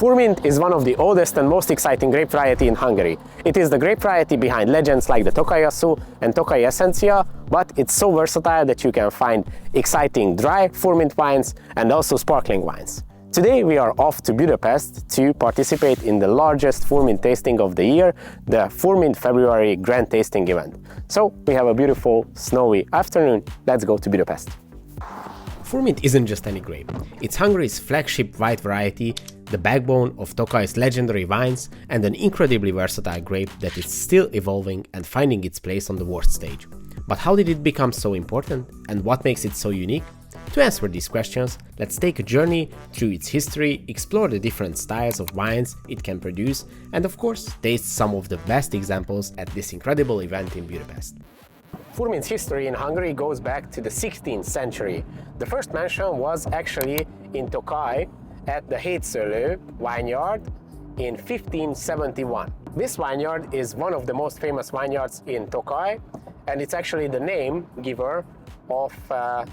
Furmint is one of the oldest and most exciting grape variety in Hungary. It is the grape variety behind legends like the Tokaj Asszú and Tokaj Essencia, but it's so versatile that you can find exciting dry Furmint wines and also sparkling wines. Today we are off to Budapest to participate in the largest Furmint tasting of the year, the Furmint February Grand Tasting event. So we have a beautiful snowy afternoon. Let's go to Budapest. Furmint isn't just any grape. It's Hungary's flagship white variety, the backbone of Tokaj's legendary wines, and an incredibly versatile grape that is still evolving and finding its place on the world stage. But how did it become so important, and what makes it so unique? To answer these questions, let's take a journey through its history, explore the different styles of wines it can produce, and of course, taste some of the best examples at this incredible event in Budapest. Furmint's history in Hungary goes back to the 16th century. The first mention was actually in Tokaj at the Hétszőlő vineyard in 1571. This vineyard is one of the most famous vineyards in Tokaj, and it's actually the name giver of a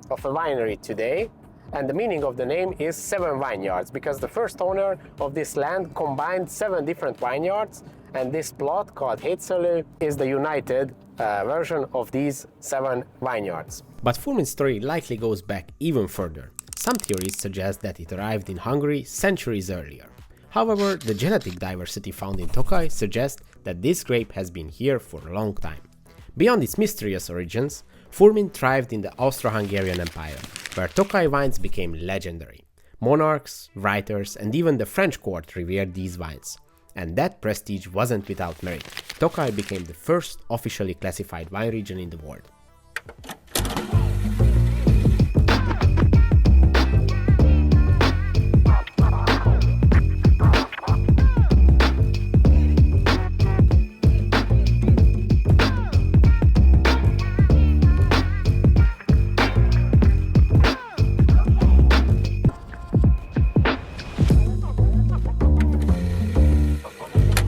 winery today. And the meaning of the name is 7 vineyards, because the first owner of this land combined 7 different vineyards, and this plot called Hétszőlő is the united version of these 7 vineyards. But Furmint's story likely goes back even further. Some theories suggest that it arrived in Hungary centuries earlier. However, the genetic diversity found in Tokaj suggests that this grape has been here for a long time. Beyond its mysterious origins, Furmint thrived in the Austro-Hungarian Empire, where Tokaj wines became legendary. Monarchs, writers, and even the French court revered these wines. And that prestige wasn't without merit. Tokaj became the first officially classified wine region in the world.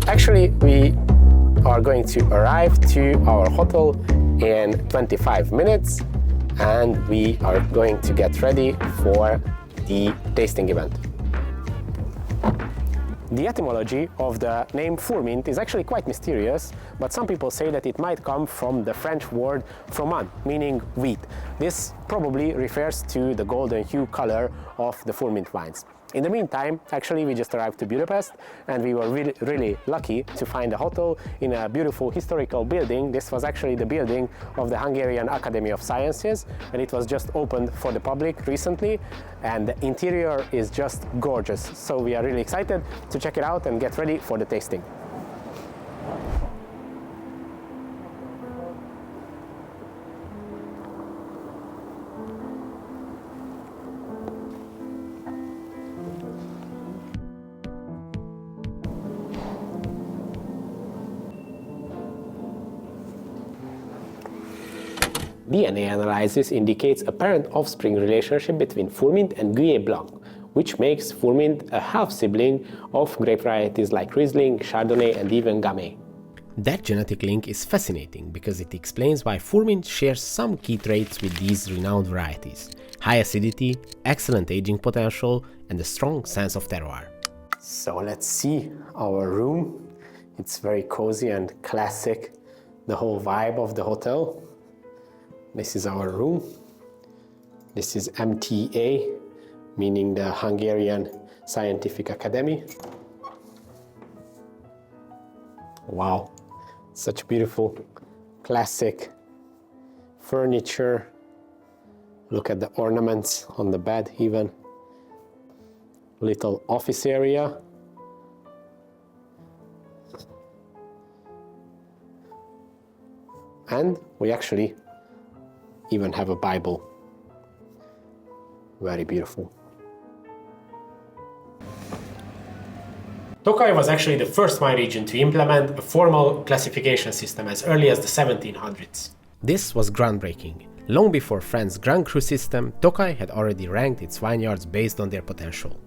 Actually, we are going to arrive to our hotel in 25 minutes, and we are going to get ready for the tasting event. The etymology of the name Furmint is actually quite mysterious, but some people say that it might come from the French word froment, meaning wheat. This probably refers to the golden hue color of the Furmint wines. In the meantime, actually, we just arrived to Budapest, and we were really lucky to find a hotel in a beautiful historical building. This was actually the building of the Hungarian Academy of Sciences, and it was just opened for the public recently, and the interior is just gorgeous. So we are really excited to check it out and get ready for the tasting. DNA analysis indicates a parent-offspring relationship between Furmint and Gouais Blanc, which makes Furmint a half-sibling of grape varieties like Riesling, Chardonnay, and even Gamay. That genetic link is fascinating because it explains why Furmint shares some key traits with these renowned varieties: high acidity, excellent aging potential, and a strong sense of terroir. So let's see our room. It's very cozy and classic, the whole vibe of the hotel. This is our room. This is MTA, meaning the Hungarian Scientific Academy. Wow, such beautiful classic furniture. Look at the ornaments on the bed even. Little office area. And we actually even have a Bible. Very beautiful. Tokaj was actually the first wine region to implement a formal classification system as early as the 1700s. This was groundbreaking. Long before France's Grand Cru system, Tokaj had already ranked its vineyards based on their potential.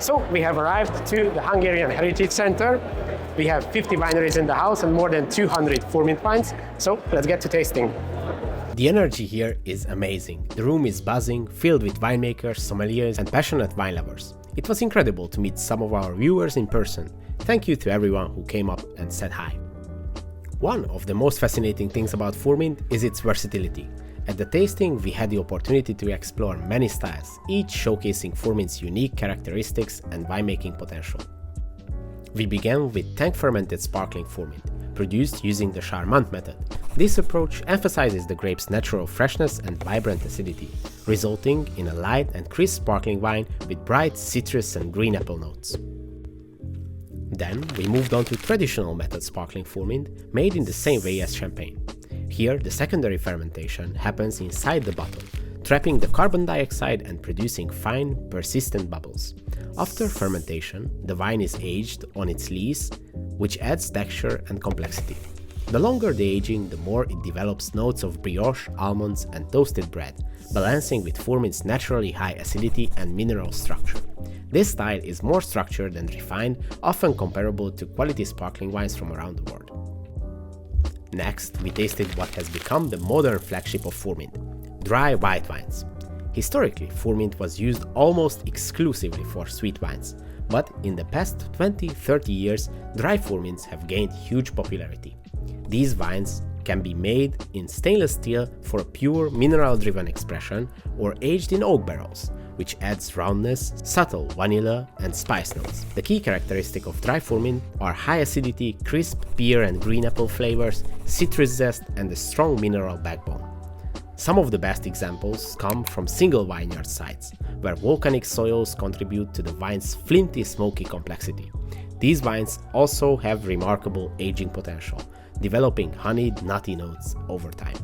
So we have arrived to the Hungarian Heritage Center. We have 50 wineries in the house and more than 200 Furmint wines. So let's get to tasting. The energy here is amazing. The room is buzzing, filled with winemakers, sommeliers, and passionate wine lovers. It was incredible to meet some of our viewers in person. Thank you to everyone who came up and said hi. One of the most fascinating things about Furmint is its versatility. At the tasting, we had the opportunity to explore many styles, each showcasing Furmint's unique characteristics and winemaking potential. We began with tank-fermented sparkling Furmint, produced using the Furmint method. This approach emphasizes the grape's natural freshness and vibrant acidity, resulting in a light and crisp sparkling wine with bright citrus and green apple notes. Then we moved on to traditional method sparkling Furmint, made in the same way as champagne. Here, the secondary fermentation happens inside the bottle, trapping the carbon dioxide and producing fine, persistent bubbles. After fermentation, the wine is aged on its lees, which adds texture and complexity. The longer the aging, the more it develops notes of brioche, almonds, and toasted bread, balancing with Furmint's naturally high acidity and mineral structure. This style is more structured and refined, often comparable to quality sparkling wines from around the world. Next, we tasted what has become the modern flagship of Furmint, dry white wines. Historically, Furmint was used almost exclusively for sweet wines, but in the past 20-30 years, dry Furmints have gained huge popularity. These wines can be made in stainless steel for a pure mineral-driven expression or aged in oak barrels, which adds roundness, subtle vanilla, and spice notes. The key characteristic of dry Furmint are high acidity, crisp pear and green apple flavors, citrus zest, and a strong mineral backbone. Some of the best examples come from single vineyard sites, where volcanic soils contribute to the wine's flinty, smoky complexity. These wines also have remarkable aging potential, developing honeyed, nutty notes over time.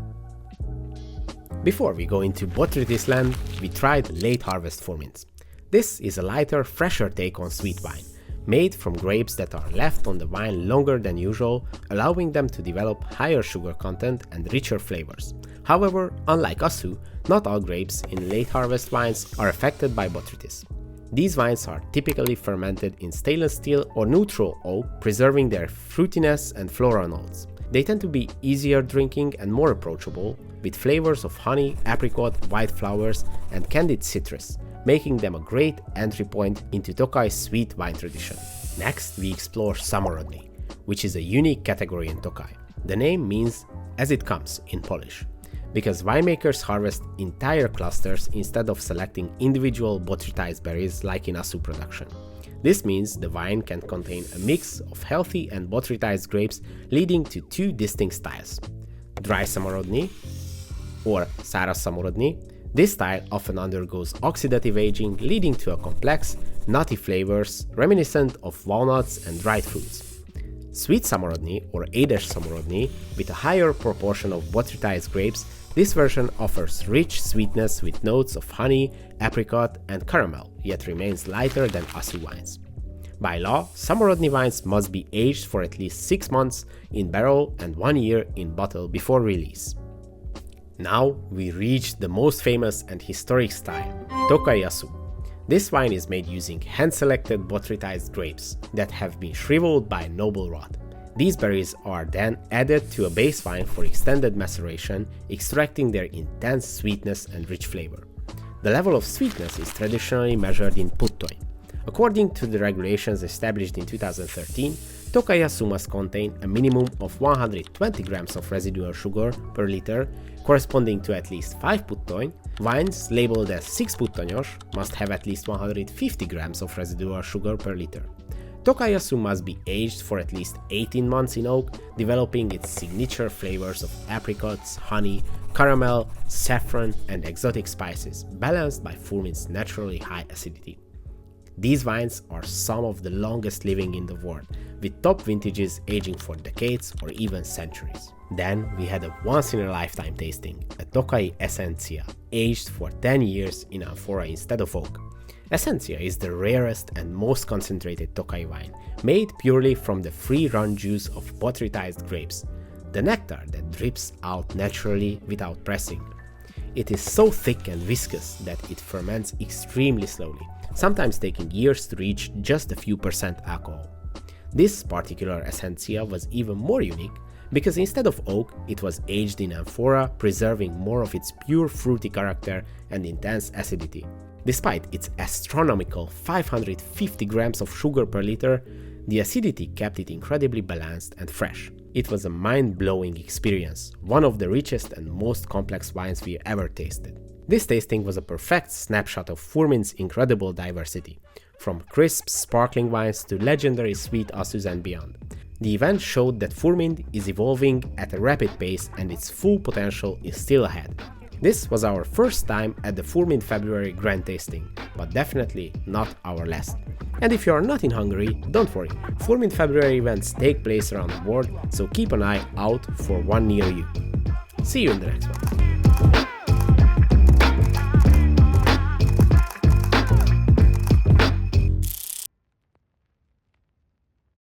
Before we go into Botrytis land, we tried late harvest Furmints. This is a lighter, fresher take on sweet wine, made from grapes that are left on the vine longer than usual, allowing them to develop higher sugar content and richer flavors. However, unlike Asu, not all grapes in late harvest wines are affected by Botrytis. These wines are typically fermented in stainless steel or neutral oak, preserving their fruitiness and floral notes. They tend to be easier drinking and more approachable, with flavors of honey, apricot, white flowers, and candied citrus, making them a great entry point into Tokai's sweet wine tradition. Next, we explore Samorodni, which is a unique category in Tokai. The name means as it comes in Polish, because winemakers harvest entire clusters instead of selecting individual botrytized berries like in Asu production. This means the wine can contain a mix of healthy and botrytized grapes, leading to two distinct styles: dry Samorodni or Száraz Samorodni. This style often undergoes oxidative aging, leading to a complex, nutty flavors reminiscent of walnuts and dried fruits. Sweet Samorodni or Édes Samorodni, with a higher proportion of botrytized grapes, this version offers rich sweetness with notes of honey, apricot, and caramel, yet remains lighter than Asu wines. By law, Samorodni wines must be aged for at least 6 months in barrel and 1 year in bottle before release. Now we reach the most famous and historic style, Tokai Asu. This wine is made using hand-selected botrytized grapes that have been shriveled by noble rot. These berries are then added to a base wine for extended maceration, extracting their intense sweetness and rich flavor. The level of sweetness is traditionally measured in puttoin. According to the regulations established in 2013, Tokai Asu must contain a minimum of 120 grams of residual sugar per liter, corresponding to at least 5 puttoin. Wines labeled as 6 puttonyos must have at least 150 grams of residual sugar per liter. Tokai Asu must be aged for at least 18 months in oak, developing its signature flavors of apricots, honey, caramel, saffron, and exotic spices, balanced by Furmint's naturally high acidity. These wines are some of the longest living in the world, with top vintages aging for decades or even centuries. Then we had a once-in-a-lifetime tasting, a Tokai Essencia, aged for 10 years in amphora instead of oak. Essencia is the rarest and most concentrated Tokai wine, made purely from the free-run juice of botrytized grapes, the nectar that drips out naturally without pressing. It is so thick and viscous that it ferments extremely slowly, sometimes taking years to reach just a few percent alcohol. This particular Essentia was even more unique because instead of oak, it was aged in amphora, preserving more of its pure fruity character and intense acidity. Despite its astronomical 550 grams of sugar per liter, the acidity kept it incredibly balanced and fresh. It was a mind-blowing experience, one of the richest and most complex wines we ever tasted. This tasting was a perfect snapshot of Furmint's incredible diversity, from crisp, sparkling wines to legendary sweet Assus and beyond. The event showed that Furmint is evolving at a rapid pace and its full potential is still ahead. This was our first time at the Furmint February Grand Tasting, but definitely not our last. And if you are not in Hungary, don't worry, Furmint February events take place around the world, so keep an eye out for one near you. See you in the next one.